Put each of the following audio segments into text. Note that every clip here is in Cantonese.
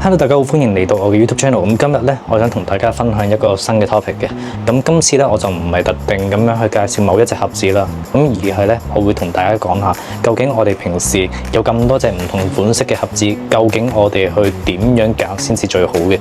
Hello，大家好，歡迎嚟到我嘅 YouTube channel。咁今日咧，我想同大家分享一個新嘅 topic 嘅。咁今次咧，我就唔係特定咁樣去介紹某一隻盒子啦，咁而係咧，我會同大家講下，究竟我哋平時有咁多隻唔同款式嘅盒子，究竟我哋去點樣揀先至最好嘅？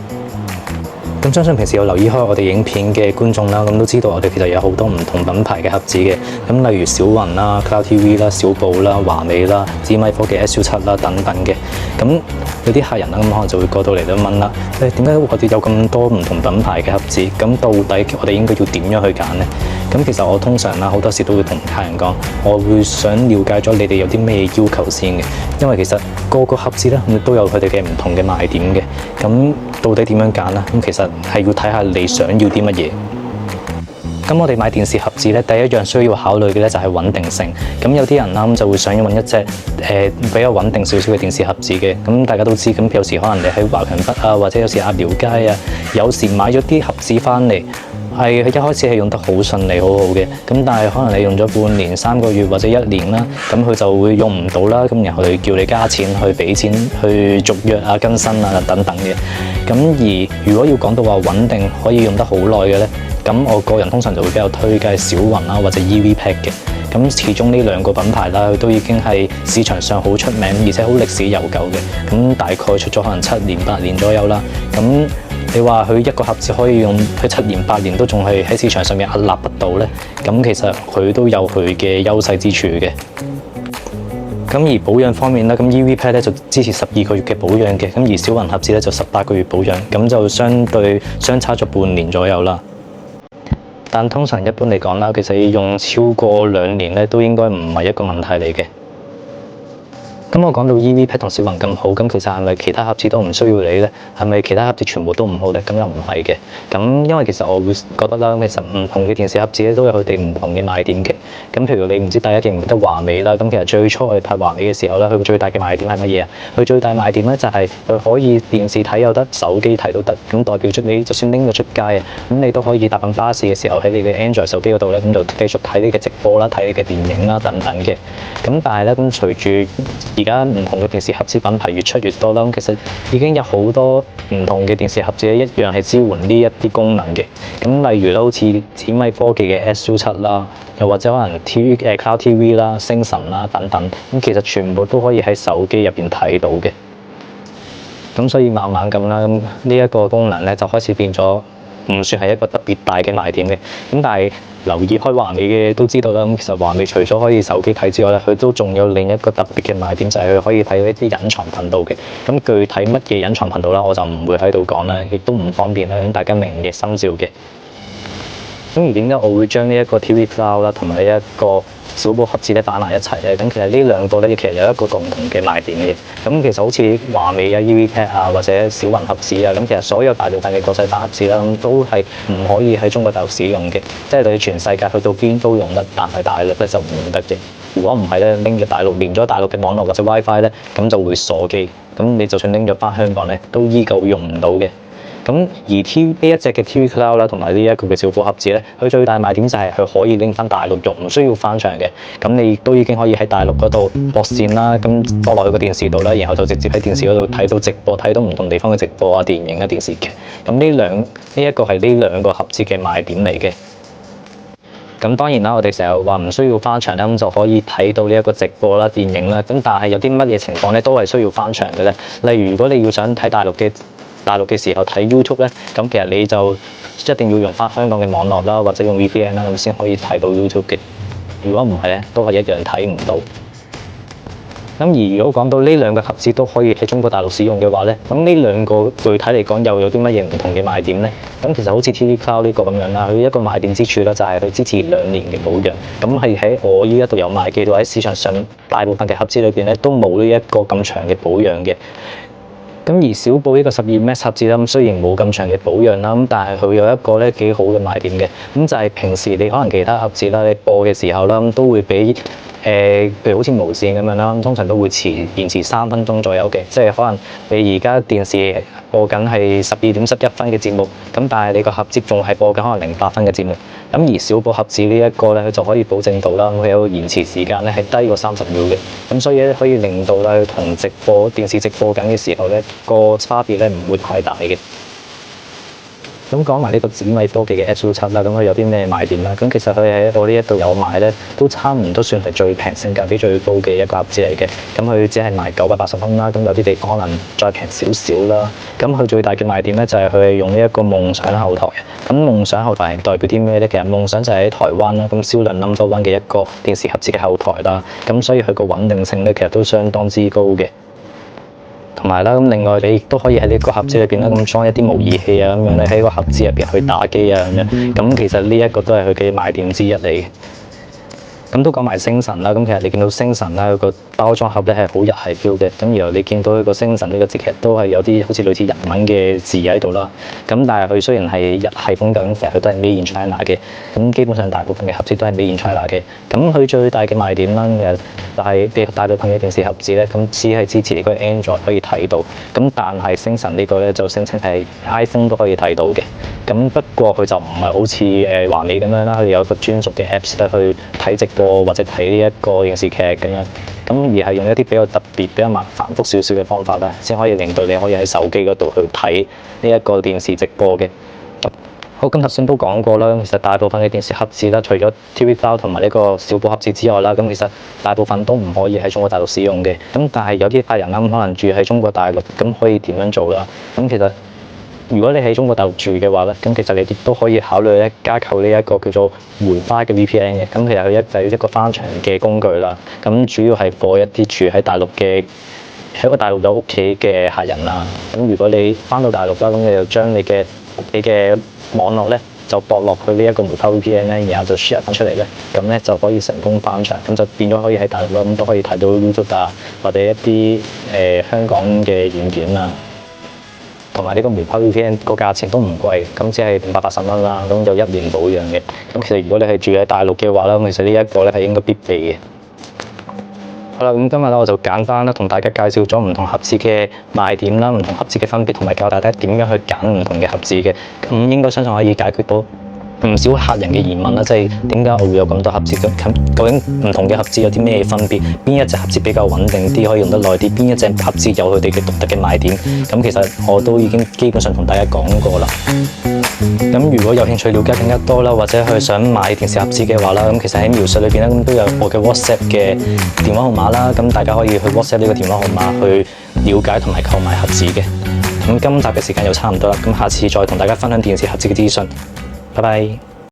咁相信平時有留意開我哋影片嘅觀眾啦，咁都知道我哋其實有好多唔同品牌嘅盒子嘅。咁例如小雲啦、Cloud TV 啦、小寶啦、華美啦、紫米科技 SU7 啦等等嘅。咁有啲客人啦，咁可能就會過到嚟都問啦，點解我哋有咁多唔同品牌嘅盒子？咁到底我哋應該要點樣去揀呢？咁其實我通常啦，好多時都會同客人講，我會想了解咗你哋有啲咩要求先嘅，因為其實個個盒子咧都有佢哋嘅唔同嘅賣點嘅。咁到底點樣揀呢？咁其實係要睇下你想要啲乜嘢。咁我哋買電視盒子咧，第一樣需要考慮嘅咧就係穩定性。咁有啲人啦，咁就會想要揾一隻比較穩定少少嘅電視盒子嘅。咁大家都知，咁有時可能你喺華強北啊，或者有時鴨寮街啊，有時買咗啲盒子翻嚟，係一開始係用得好順利，好好嘅。咁但係可能你用咗半年、3個月或者1年啦，咁佢就會用唔到啦。咁然後佢叫你加錢去俾錢去續約啊、更新啊等等嘅。咁而如果要講到話穩定可以用得好耐嘅咧，咁我個人通常就會比較推介小雲啦或者 EVPAC 嘅。咁始終呢兩個品牌啦，佢都已經係市場上好出名，而且好歷史悠久嘅。咁大概出咗可能7年8年左右啦。咁你話佢一個盒子可以用佢7年8年都仲係喺市場上面屹立不倒咧？咁其實佢都有佢嘅優勢之處嘅。咁而保養方面咧，咁 EVPAC 咧就支持12個月嘅保養嘅，咁而小雲盒子咧就18個月保養，咁就相對相差咗半年左右啦。但通常一般嚟講啦，其實要用超過2年咧，都應該唔係一個問題嚟嘅。咁我講到 EVPAC 同小雲咁好，咁其實係咪其他盒子都唔需要理咧？係咪其他盒子全部都唔好咧？咁又唔係嘅。咁因為其實我會覺得啦，其實唔同嘅電視盒子咧都有佢哋唔同嘅賣點嘅。咁譬如你唔知大家記唔記得華美啦？咁其實最初我哋拍華美嘅時候咧，佢最大嘅賣點係乜嘢啊？佢最大賣點咧就係佢可以電視睇又得，手機睇都得。咁代表出你就算拎咗出街啊，咁你都可以搭緊巴士嘅時候喺你嘅 Android 手機嗰度咧，咁就繼續睇你嘅直播啦，睇你嘅電影啦等等嘅。咁但係咧，咁隨住而家唔同嘅電視盒子品牌越出越多啦，咁其實已經有好多唔同嘅電視盒子一樣係支援呢一啲功能嘅。咁例如啦，好似紫米科技嘅 SU7 啦，又或者可能 Cloud TV 啦、星辰啦等等，咁其實全部都可以喺手機入邊睇到嘅。咁所以慢慢咁啦，咁呢一個功能咧就開始變咗唔算係一個特別大嘅賣點嘅。咁但係留意開華美嘅都知道啦，咁其實華美除咗可以手機睇之外咧，佢都仲有另一個特別嘅賣點，就係佢可以睇到一啲隱藏頻道嘅。咁具體乜嘢隱藏頻道啦，我就唔會喺度講啦，亦都唔方便啦，咁大家明嘅心照嘅。咁而點解我會將呢一個 TV Cloud 啦同埋呢一個小寶盒子咧擺埋一齊咧？咁其實呢兩個咧其實有一個共同嘅賣點嘅。咁其實好似華美啊、EVPAC 啊或者小雲盒子啊，咁其實所有大部分嘅國際版盒子啦，咁都係唔可以喺中國大陸使用嘅，即係你全世界去到邊都用得，但係大陸咧就唔用得嘅。如果唔係咧，拎咗大陸連咗大陸嘅網絡或者 WiFi 咧，咁就會鎖機。咁你就算拎咗翻香港咧，都依舊用唔到嘅。咁而呢一隻嘅 TV Cloud 啦，同埋呢一個嘅小寶盒子咧，佢最大賣點就係佢可以拎翻大陸用，唔需要翻牆嘅。咁你都已經可以喺大陸嗰度駁線啦，咁駁落去個電視度啦，然後就直接喺電視嗰度睇到直播，睇到唔同地方嘅直播啊、電影啊、電視劇。咁呢一個係呢兩個盒子嘅賣點嚟嘅。咁當然啦，我哋成日話唔需要翻牆啦，咁就可以睇到呢一個直播啦、電影啦。咁但係有啲乜嘢情況咧，都係需要翻牆嘅咧。例如如果你要想睇大陸嘅時候睇 YouTube 咧，咁其實你就一定要用翻香港嘅網絡啦，或者用 VPN 啦，咁先可以睇到 YouTube 嘅。如果唔係咧，都係一樣睇唔到。咁而如果講到呢兩個盒子都可以喺中國大陸使用嘅話咧，咁呢兩個具體嚟講又有啲乜嘢唔同嘅賣點咧？咁其實好似 TV Cloud 呢個咁樣啦，佢一個賣點之處咧就係佢支持2年嘅保養。咁係喺我依一度有賣記到喺市場上大部分嘅盒子裏邊咧都冇呢一個咁長嘅保養嘅。咁而小寶呢個12 Max 盒子啦，咁雖然冇咁長嘅保養啦，咁但係佢有一個咧幾好嘅賣點嘅，咁就係平時你可能其他盒子啦，你播嘅時候啦，咁都會俾譬如好似無線咁樣啦，通常都會延遲3分鐘左右嘅，即係可能你而家電視播緊係12點11分嘅節目，咁但係你個盒子仲係播緊可能08分嘅節目，咁而小寶盒子呢一個咧，佢就可以保證到啦，佢有延遲時間咧係低過30秒嘅，咁所以咧可以令到咧同電視直播緊嘅時候咧個差別咧唔會太大嘅。咁講埋呢個紫米科技嘅 X7 啦，咁佢有啲咩賣點啦？咁其實佢喺我呢一度有賣咧，都差唔多算係最平、性價比最高嘅一個盒子嚟嘅。咁佢只係賣980蚊啦，咁有啲地方可能再平少少啦。咁佢最大嘅賣點咧就係佢係用呢一個夢想後台嘅。咁夢想後台係代表啲咩咧？其實夢想就係喺台灣啦，咁銷量 No.1 嘅一個電視盒子嘅後台啦。咁所以佢個穩定性咧其實都相當之高嘅。同埋啦，咁另外你亦都可以喺呢個盒子裏邊啦，咁裝一啲模擬器啊，咁樣咧喺個盒子入邊去打機啊，咁樣。咁其實呢一個都係佢嘅賣點之一嚟嘅。咁都講埋星辰啦，咁其實你見到星辰啦，個包裝盒咧係好日系 feel 嘅，咁然後你見到佢個星辰呢個字其實都係有啲好似類似日文嘅字喺度啦。咁但係佢雖然係日系風格，其實佢都係 Made in China 嘅。咁基本上大部分嘅盒子都係 Made in China 嘅。咁佢最大嘅賣點啦，其實就係大部分嘅電視盒子咧，咁只係支持呢個 Android 可以睇到。咁但係星辰呢個咧就聲稱係 iPhone 都可以睇到嘅。咁不過佢就唔係好似華為咁樣啦，佢有個專屬嘅 Apps 咧去睇直播或者睇呢一個電視劇咁樣。咁而係用一啲比較特別、比較繁複少少嘅方法咧，先可以令到你可以喺手機嗰度去睇呢一個電視直播嘅。好，咁頭先都講過啦，其實大部分嘅電視盒子啦，除咗 TV Cloud 同埋呢個小寶盒子之外啦，咁其實大部分都唔可以喺中國大陸使用嘅。咁但係有啲客人啦，可能住喺中國大陸，咁可以點樣做啦？咁其實如果你喺中國大陸住嘅話咧，咁其實你亦都可以考慮咧加購呢一個叫做梅花嘅 VPN 嘅。咁其實佢就係一個翻牆嘅工具啦。咁主要係俾一啲住喺大陸嘅喺個大陸有屋企嘅客人啦。咁如果你翻到大陸啦，咁你就將你嘅網絡咧就駁落去呢一個梅花 VPN 咧，然後就 share 翻出嚟咧，咁咧就可以成功翻牆，咁就變咗可以喺大陸啦，咁都可以睇到 YouTube 啊，或者一啲香港嘅軟件啊。同埋呢個梅花 VPN 個價錢都唔貴，咁只係580蚊啦，咁有1年保養嘅。咁其實如果你係住喺大陸嘅話啦，咁其實呢一個咧係應該必備嘅。好啦，咁今日咧我就簡單啦同大家介紹咗唔同盒子嘅賣點啦，唔同盒子嘅分別，同埋教大家點樣去揀唔同嘅盒子嘅。咁應該相信可以解決到唔少客人嘅疑問啦，即係點解我會有咁多盒子？究竟唔同嘅盒子有啲咩分別？邊一隻盒子比較穩定啲，可以用得耐啲？邊一隻盒子有佢哋嘅獨特嘅賣點？咁其實我都已經基本上同大家講過啦。咁如果有興趣了解更加多啦，或者去想買電視盒子嘅話啦，咁其實喺描述裏邊咧，咁都有我嘅 WhatsApp 嘅電話號碼啦，咁大家可以去 WhatsApp 呢個電話號碼去了解同埋購買盒子嘅。咁今集嘅時間又差唔多啦，咁下次再同大家分享電視盒子嘅資訊。拜拜。